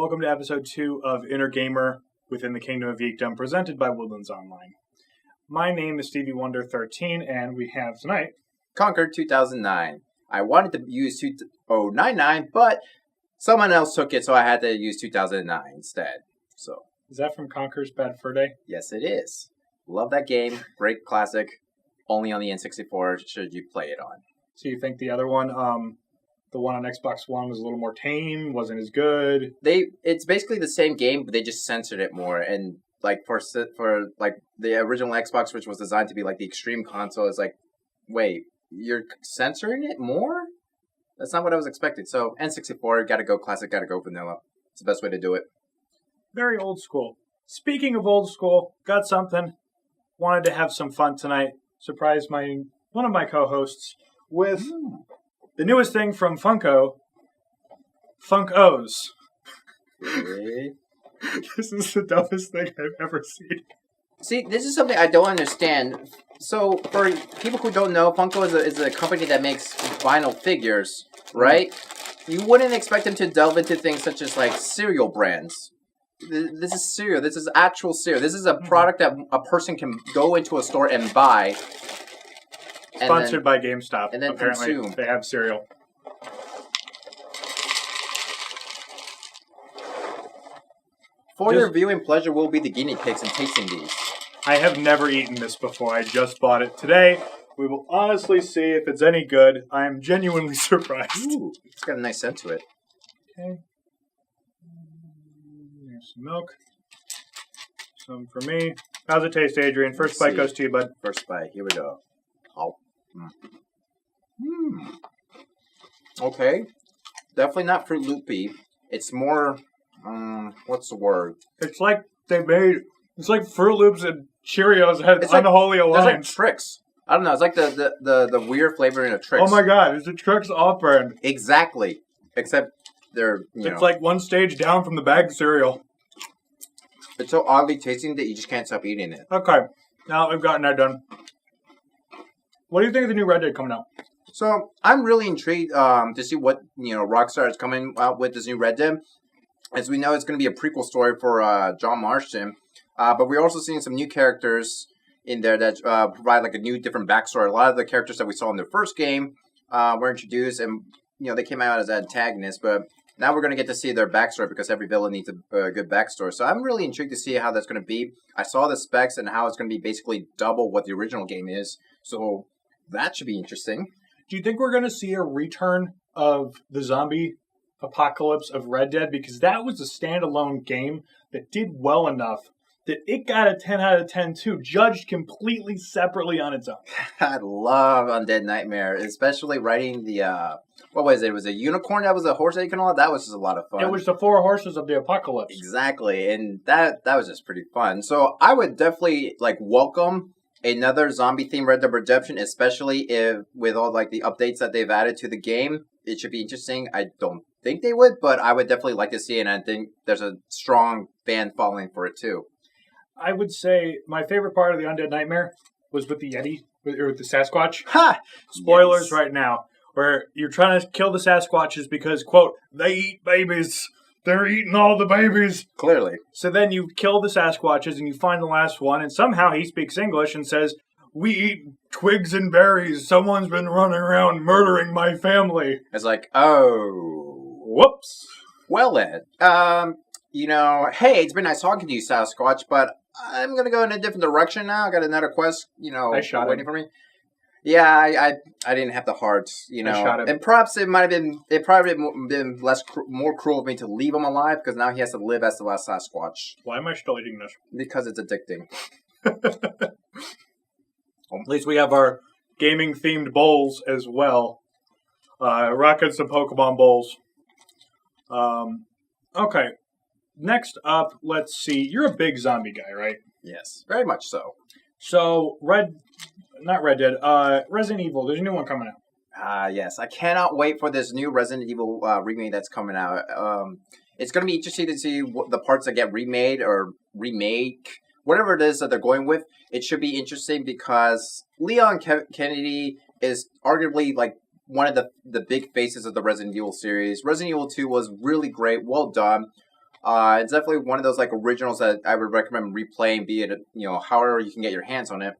Welcome to episode 2 of Inner Gamer within the Kingdom of Geekdom, presented by Woodlands Online. My name is Stevie Wonder 13, and we have tonight Conquer 2009. I wanted to use 2099, but someone else took it, so I had to use 2009 instead. So, is that from Conker's Bad Fur Day? Yes, it is. Love that game. Great classic. Only on the N64 should you play it on. So you think the other one, the one on Xbox One, was a little more tame, wasn't as good? It's basically the same game, but they just censored it more. And like for the original Xbox, which was designed to be like the extreme console, is like, wait, you're censoring it more? That's not what I was expecting. So N64, gotta go classic, gotta go vanilla. It's the best way to do it. Very old school. Speaking of old school, got something. Wanted to have some fun tonight. Surprise one of my co-hosts with the newest thing from Funko, Funkos. Really? This is the dumbest thing I've ever seen. See, this is something I don't understand. So, for people who don't know, Funko is a company that makes vinyl figures, right? You wouldn't expect them to delve into things such as, like, cereal brands. This is cereal. This is actual cereal. This is a product that a person can go into a store and buy. Sponsored by GameStop. And then apparently consume. They have cereal. For your viewing pleasure, we'll be the guinea pigs in tasting these. I have never eaten this before. I just bought it today. We will honestly see if it's any good. I am genuinely surprised. Ooh, it's got a nice scent to it. Okay. Here's some milk. Some for me. How's it taste, Adrian? First bite goes to you, bud. First bite. Here we go. Oh. Okay. Definitely not Fruit Loopy. It's more, what's the word? It's like it's like Fruit Loops and Cheerios had unholy alliance. It's like Trix. I don't know. It's like the weird flavoring of Trix. Oh my god, it's a Trix off-brand. Exactly. Except they're, It's like one stage down from the bag cereal. It's so oddly tasting that you just can't stop eating it. Okay. Now that we've gotten that done. What do you think of the new Red Dead coming out? So, I'm really intrigued to see what, Rockstar is coming out with this new Red Dead. As we know, it's going to be a prequel story for John Marston. But we're also seeing some new characters in there that provide like a new, different backstory. A lot of the characters that we saw in the first game were introduced and, they came out as antagonists. But now we're going to get to see their backstory because every villain needs a good backstory. So I'm really intrigued to see how that's going to be. I saw the specs and how it's going to be basically double what the original game is. So that should be interesting. Do you think we're going to see a return of the zombie apocalypse of Red Dead? Because that was a standalone game that did well enough that it got a 10 out of 10 too, judged completely separately on its own. I love Undead Nightmare, especially riding the, what was it? It was a unicorn that was a horse that you can all. That was just a lot of fun. It was the 4 horses of the apocalypse. Exactly, and that was just pretty fun. So I would definitely, welcome another zombie-themed Red Dead Redemption, especially if with all, the updates that they've added to the game. It should be interesting. I don't think they would, but I would definitely like to see it, and I think there's a strong fan following for it, too. I would say my favorite part of the Undead Nightmare was with the Yeti, or with the Sasquatch. Ha! Spoilers right now, where you're trying to kill the Sasquatches because, quote, they eat babies. They're eating all the babies. Clearly. So then you kill the Sasquatches and you find the last one, and somehow he speaks English and says, "We eat twigs and berries. Someone's been running around murdering my family." It's like, oh. Whoops. Well then, hey, it's been nice talking to you, Sasquatch, but I'm going to go in a different direction now. I got another quest, waiting for me. Yeah, I didn't have the heart, I shot him. And perhaps it probably been more cruel of me to leave him alive, because now he has to live as the last Sasquatch. Why am I still eating this? Because it's addicting. At least we have our gaming-themed bowls as well. Rocking some Pokemon bowls. Okay. Next up, let's see. You're a big zombie guy, right? Yes, very much so. So, Resident Evil, there's a new one coming out. Yes. I cannot wait for this new Resident Evil remake that's coming out. It's going to be interesting to see the parts that get remade or remake, whatever it is that they're going with. It should be interesting because Leon Kennedy is arguably one of the big faces of the Resident Evil series. Resident Evil 2 was really great, well done. It's definitely one of those like originals that I would recommend replaying, be it however you can get your hands on it.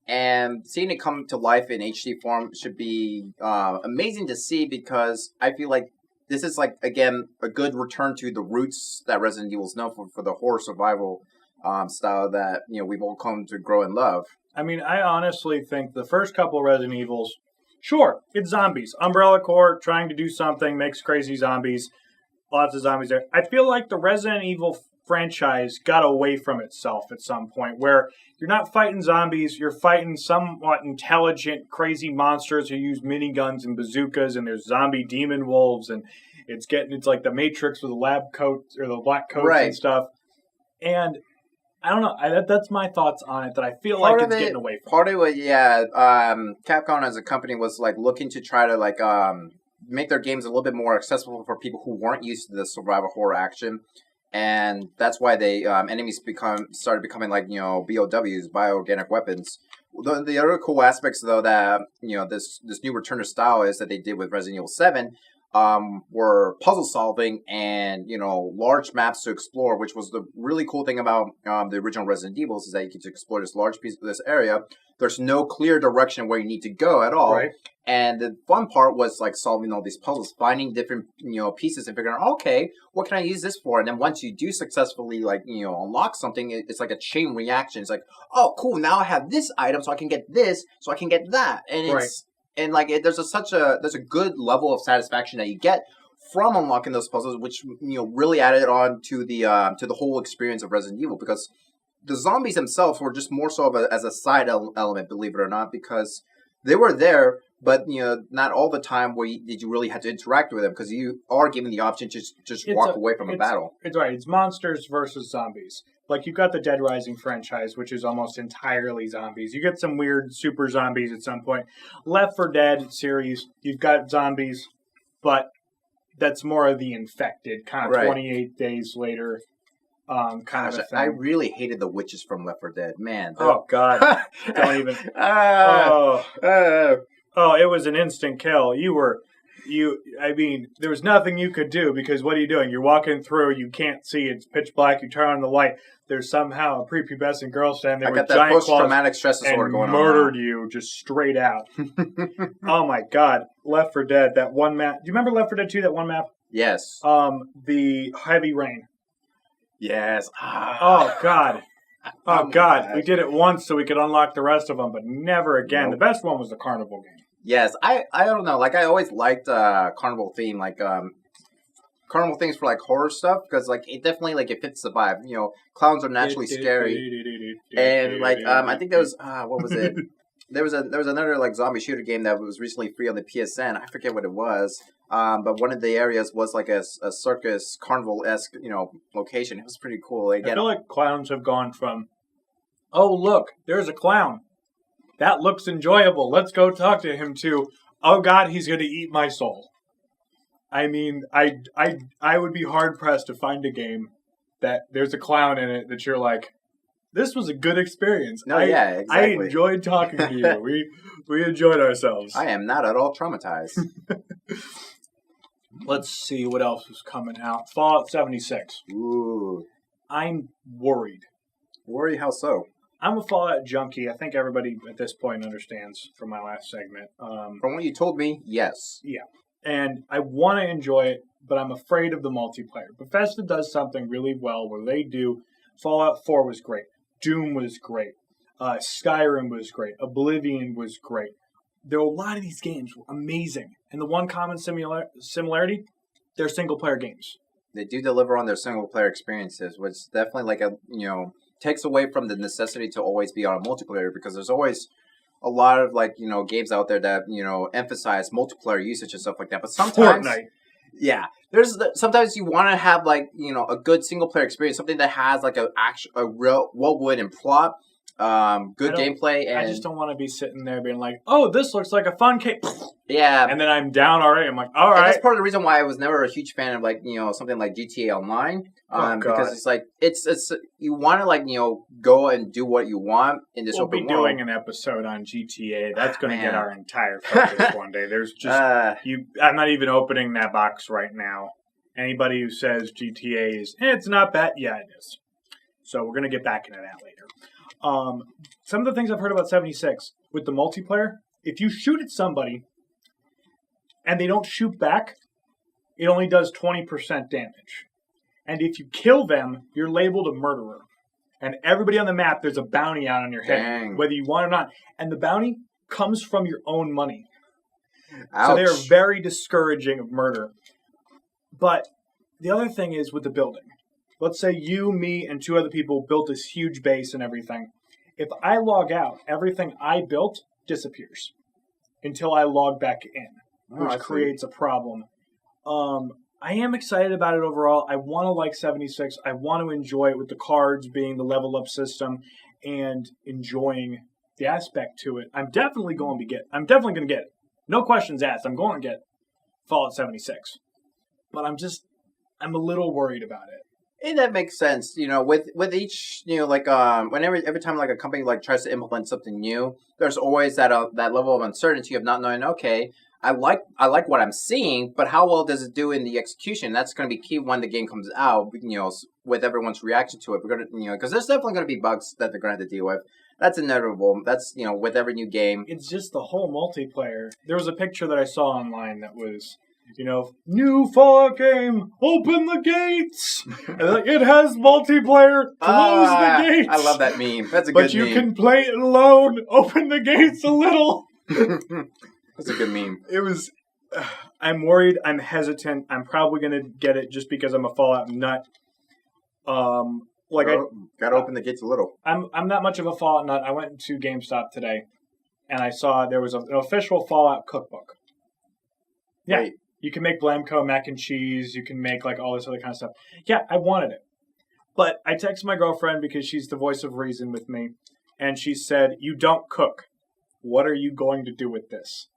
And seeing it come to life in HD form should be amazing to see, because I feel like this is like, again, a good return to the roots that Resident Evil is known for the horror survival style that we've all come to grow and love. I mean, I honestly think the first couple Resident Evils, sure, it's zombies. Umbrella Corps trying to do something, makes crazy zombies. Lots of zombies there. I feel like the Resident Evil franchise got away from itself at some point, where you're not fighting zombies, you're fighting somewhat intelligent, crazy monsters who use miniguns and bazookas, and there's zombie demon wolves, and it's like the Matrix with the lab coats or the black coats and stuff. And I don't know. That's my thoughts on it. That I feel like it's getting away from. Part of it, Capcom as a company was like looking to try to make their games a little bit more accessible for people who weren't used to the survival horror action, and that's why they enemies started becoming like BOWs, bioorganic weapons. The other cool aspects though that this new return to style is that they did with Resident Evil 7. Were puzzle solving and large maps to explore, which was the really cool thing about the original Resident Evils, is that you get to explore this large piece of this area. There's no clear direction where you need to go at all, right. And the fun part was like solving all these puzzles, finding different pieces, and figuring out, okay, what can I use this for? And then once you do successfully unlock something, it's like a chain reaction. It's like, oh cool, now I have this item, so I can get this, so I can get that, and it's. Right. And there's a good level of satisfaction that you get from unlocking those puzzles, which really added on to the whole experience of Resident Evil, because the zombies themselves were just more so as a side element, believe it or not, because they were there, but not all the time did you really have to interact with them, because you are given the option to just walk away from a battle. It's right. It's monsters versus zombies. Like, you've got the Dead Rising franchise, which is almost entirely zombies. You get some weird super zombies at some point. Left 4 Dead series, you've got zombies, but that's more of the infected, kind of 28 days later kind of a thing. I really hated the witches from Left 4 Dead. Man. Oh, God. Don't even. It was an instant kill. There was nothing you could do, because what are you doing? You're walking through, you can't see, it's pitch black, you turn on the light, there's somehow a prepubescent girl standing there with giant post-traumatic stress disorder going on. And murdered you just straight out. Oh my God. Left 4 Dead, that one map. Do you remember Left 4 Dead 2, that one map? Yes. The heavy rain. Yes. Oh God. Oh God. We did it once so we could unlock the rest of them, but never again. Nope. The best one was the carnival game. Yes, I don't know. Like, I always liked carnival theme, like carnival things for like horror stuff, because like it definitely it fits the vibe. Clowns are naturally scary, and like I think there was what was it? There was another like zombie shooter game that was recently free on the PSN. I forget what it was. But one of the areas was like a circus carnival-esque location. It was pretty cool. Again, I feel like clowns have gone from, oh look, there's a clown. That looks enjoyable. Let's go talk to him too. Oh God, he's going to eat my soul. I mean, I would be hard pressed to find a game that there's a clown in it that you're like, this was a good experience. Exactly. I enjoyed talking to you. We enjoyed ourselves. I am not at all traumatized. Let's see what else is coming out. Fallout 76. Ooh. I'm worried. Worried? How so? I'm a Fallout junkie. I think everybody at this point understands from my last segment. From what you told me, yes. Yeah. And I want to enjoy it, but I'm afraid of the multiplayer. Bethesda does something really well where they do. Fallout 4 was great. Doom was great. Skyrim was great. Oblivion was great. There were a lot of these games were amazing. And the one common similarity, they're single-player games. They do deliver on their single-player experiences, which definitely takes away from the necessity to always be on a multiplayer, because there's always a lot of games out there that emphasize multiplayer usage and stuff like that. But sometimes, Fortnite. Yeah, sometimes you want to have a good single player experience, something that has a real well-written plot, good gameplay. And I just don't want to be sitting there being like, oh, this looks like a fun game. Yeah, and then I'm down already. I'm like, all right. And that's part of the reason why I was never a huge fan of something like GTA Online, because it's you want to go and do what you want in this open world. We'll be doing an episode on GTA. That's going to get our entire focus one day. There's just I'm not even opening that box right now, Anybody who says GTA is, it's not bad, yeah, it is. So we're going to get back into that later. Some of the things I've heard about 76, with the multiplayer, if you shoot at somebody and they don't shoot back, it only does 20% damage. And if you kill them, you're labeled a murderer. And everybody on the map, there's a bounty out on your head, whether you want it or not. And the bounty comes from your own money. Ouch. So they're very discouraging of murder. But the other thing is with the building. Let's say you, me, and 2 other people built this huge base and everything. If I log out, everything I built disappears until I log back in, which creates a problem. I am excited about it overall. I want to like 76. I want to enjoy it with the cards being the level up system and enjoying the aspect to it. I'm definitely going to get it. No questions asked. I'm going to get Fallout 76. But I'm a little worried about it. And that makes sense, with each, every time like a company like tries to implement something new, there's always that level of uncertainty of not knowing, okay, I like what I'm seeing, but how well does it do in the execution? That's going to be key when the game comes out, with everyone's reaction to it. We're going to, because there's definitely going to be bugs that they're going to have to deal with. That's inevitable. That's, with every new game. It's just the whole multiplayer. There was a picture that I saw online that was, new Fallout game, open the gates. And it has multiplayer, close the gates. I love that meme. That's a good meme. But you can play it alone, open the gates a little. That's a good meme. It was, I'm worried, I'm hesitant. I'm probably going to get it just because I'm a Fallout nut. Gotta open the gates a little. I'm not much of a Fallout nut. I went to GameStop today, and I saw there was an official Fallout cookbook. Yeah. Wait. You can make Blamco mac and cheese. You can make all this other kind of stuff. Yeah, I wanted it. But I texted my girlfriend because she's the voice of reason with me. And she said, you don't cook. What are you going to do with this?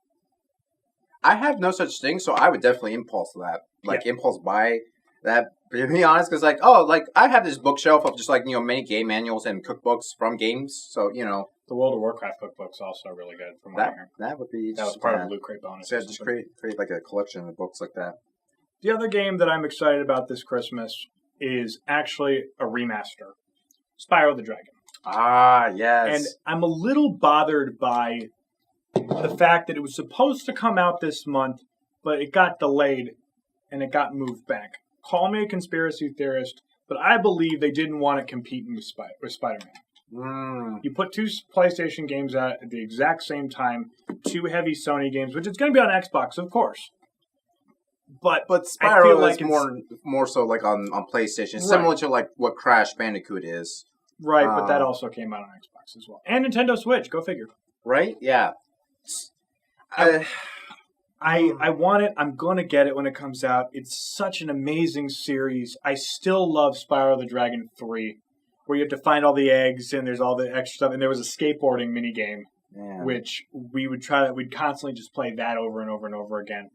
I have no such thing, so I would definitely impulse that. Impulse buy that. To be honest, because I have this bookshelf of just many game manuals and cookbooks from games. So, The World of Warcraft cookbook's also really good from what I hear. That would be... That was part of the Loot Crate bonus. So just create a collection of books like that. The other game that I'm excited about this Christmas is actually a remaster. Spyro the Dragon. Ah, yes. And I'm a little bothered by the fact that it was supposed to come out this month, but it got delayed and it got moved back. Call me a conspiracy theorist, but I believe they didn't want it competing with Spider-Man. You put 2 PlayStation games out at the exact same time, 2 heavy Sony games, which is going to be on Xbox, of course. But Spyro is more so on PlayStation, similar to what Crash Bandicoot is. Right, but that also came out on Xbox as well. And Nintendo Switch, go figure. Right? Yeah. I want it. I'm going to get it when it comes out. It's such an amazing series. I still love Spyro the Dragon 3, where you have to find all the eggs and there's all the extra stuff. And there was a skateboarding minigame, which we'd constantly just play that over and over and over again.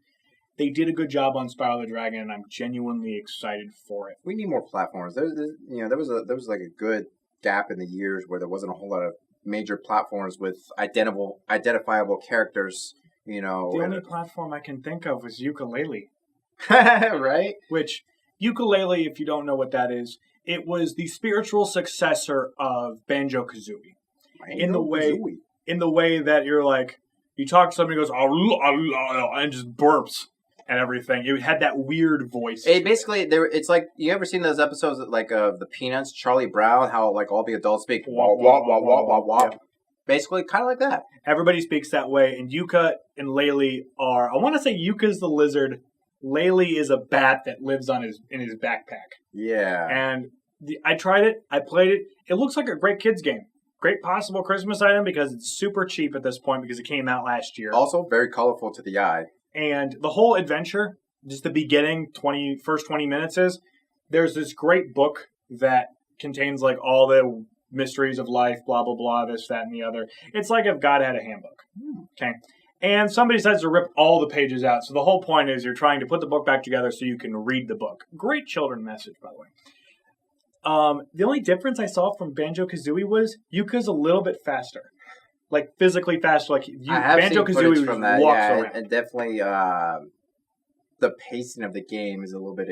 They did a good job on Spyro the Dragon, and I'm genuinely excited for it. We need more platforms. There was a good gap in the years where there wasn't a whole lot of major platforms with identifiable characters. The only platform I can think of was Yooka-Laylee. Right? Which, Yooka-Laylee, if you don't know what that is, it was the spiritual successor of BanjoKazooie. In the way that you talk to somebody who goes, and just burps and everything. It had that weird voice. It's like, you ever seen those episodes of the Peanuts, Charlie Brown, how all the adults speak wah, wah, wah, wah, wah, wah. Basically, kind of like that. Everybody speaks that way, and Yuka and Laylee are... I want to say Yuka's the lizard. Laylee is a bat that lives in his backpack. Yeah. And I tried it. I played it. It looks like a great kids game. Great possible Christmas item because it's super cheap at this point because it came out last year. Also very colorful to the eye. And the whole adventure, just the beginning, first 20 minutes is, there's this great book that contains all the mysteries of life, blah, blah, blah, this, that, and the other. It's like if God had a handbook. Okay. And somebody decides to rip all the pages out. So the whole point is you're trying to put the book back together so you can read the book. Great children message, by the way. The only difference I saw from Banjo-Kazooie was Yuka's a little bit faster. Physically faster. Banjo-Kazooie from that. walks around. And definitely... the pacing of the game is a little bit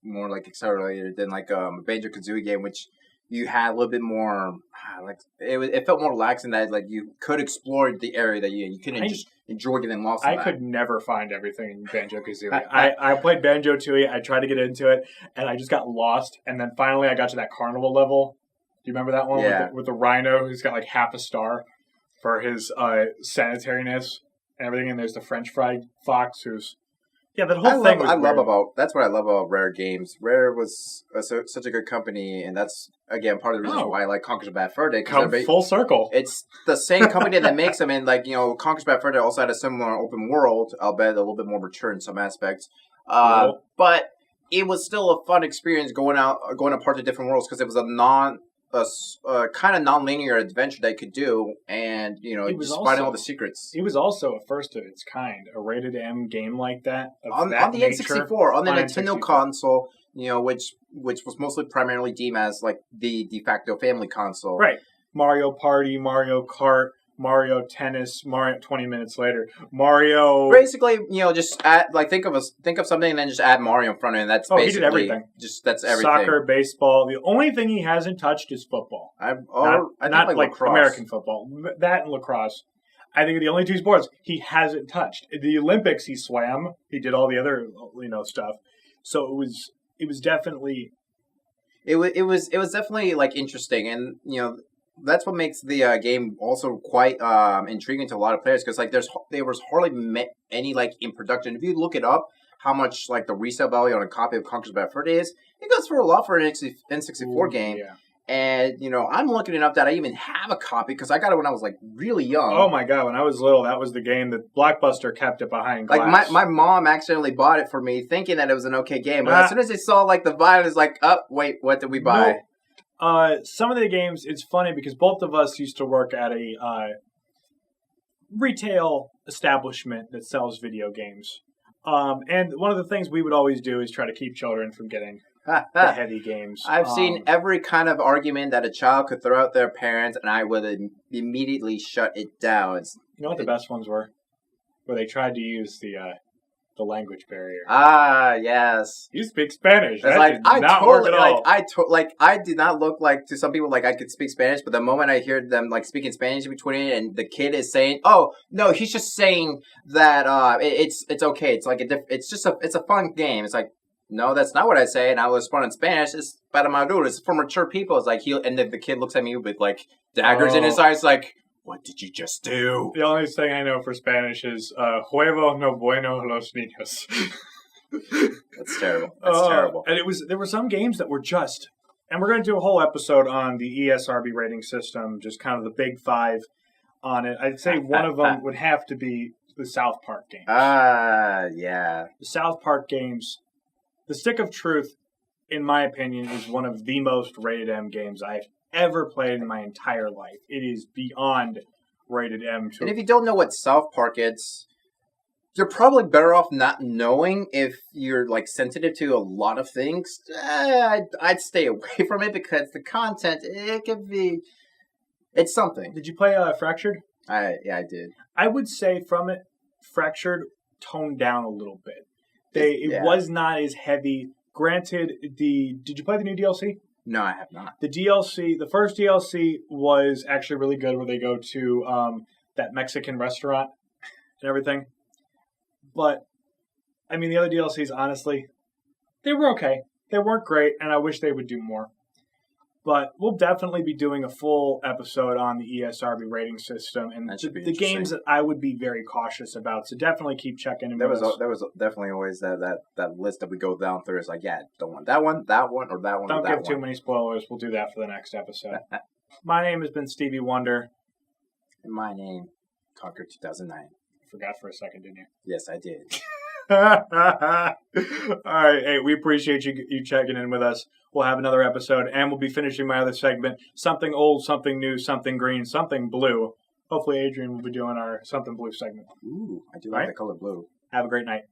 more like accelerated than like a BanjoKazooie game, which you had a little bit more like it felt more relaxed in that like you could explore the area that you couldn't just enjoy getting lost in I could never find everything in BanjoKazooie. I played Banjo-Tooie, I tried to get into it, and I just got lost, and then finally I got to that carnival level. Do you remember that one with the rhino who's got like half a star for his sanitariness and everything, and there's the French fried fox who's that whole thing was that's what I love about Rare games. Rare was such a good company, and that's again part of the reason why I like Conker's Bad Fur Day. Come full circle. It's the same company that makes them, and like Conker's Bad Fur Day also had a similar open world, albeit a little bit more mature in some aspects. But it was still a fun experience going apart to different worlds because it was a kind of non-linear adventure they could do, and just finding all the secrets. It was also a first of its kind, a rated M game like that on the N64, on the Nintendo console, which was mostly primarily deemed as like the de facto family console. Right, Mario Party, Mario Kart, Mario Tennis, Mario 20 minutes later, Mario. Basically, just add think of something and then just add Mario in front of it. And that's basically he did everything. That's everything. Soccer, baseball. The only thing he hasn't touched is football. Not like American football. That and lacrosse. I think are the only two sports he hasn't touched. The Olympics, he swam. He did all the other stuff. So it was definitely. It was definitely like interesting, and that's what makes the game also quite intriguing to a lot of players because like there was hardly any like in production. If you look it up, how much like the resale value on a copy of Conker's Bad Fur Day is, it goes for a lot for an N64 game. Yeah. And I'm lucky enough that I even have a copy because I got it when I was like really young. Oh my god, when I was little, that was the game that Blockbuster kept it behind glass. Like my mom accidentally bought it for me, thinking that it was an okay game. But as soon as they saw like the violence, it's like, oh wait, what did we buy? Nope. Some of the games, it's funny because both of us used to work at a retail establishment that sells video games. And one of the things we would always do is try to keep children from getting the heavy games. I've seen every kind of argument that a child could throw at their parents, and I would immediately shut it down. You know what the best ones were? Where they tried to use the language barrier. Ah, yes. You speak Spanish. It's like I did not look like to some people like I could speak Spanish, but the moment I hear them like speaking Spanish in between it, and the kid is saying, "Oh no, he's just saying that it's okay. It's like it's a fun game." It's like, no, that's not what I say. And I was born in Spanish. It's para maduros. It's for mature people. It's like and the kid looks at me with like daggers in his eyes, like, what did you just do? The only thing I know for Spanish is huevo no bueno los niños. That's terrible. That's terrible. And there were some games that were just, and we're going to do a whole episode on the ESRB rating system, just kind of the big five on it. I'd say one of them would have to be the South Park games. Yeah. The South Park games, The Stick of Truth, in my opinion, is one of the most rated M games I've ever played in my entire life. It is beyond rated M. And if you don't know what South Park is, you're probably better off not knowing if you're like sensitive to a lot of things. I'd stay away from it because the content, it's something. Did you play Fractured? Yeah, I did. I would say from it, Fractured toned down a little bit. It was not as heavy. Granted, did you play the new DLC? No, I have not. The first DLC was actually really good where they go to that Mexican restaurant and everything. But, I mean, the other DLCs, honestly, they were okay. They weren't great, and I wish they would do more. But we'll definitely be doing a full episode on the ESRB rating system and the games that I would be very cautious about. So definitely keep checking in with us. There was definitely always that list that we go down through. It's like, yeah, don't want that one, or that one, or that one. Don't give too many spoilers. We'll do that for the next episode. My name has been Stevie Wonder. And my name, Conquer 2009. You forgot for a second, didn't you? Yes, I did. All right. Hey, we appreciate you checking in with us. We'll have another episode, and we'll be finishing my other segment, something old, something new, something green, something blue. Hopefully Adrian will be doing our something blue segment. Ooh, I do like the color blue. Have a great night.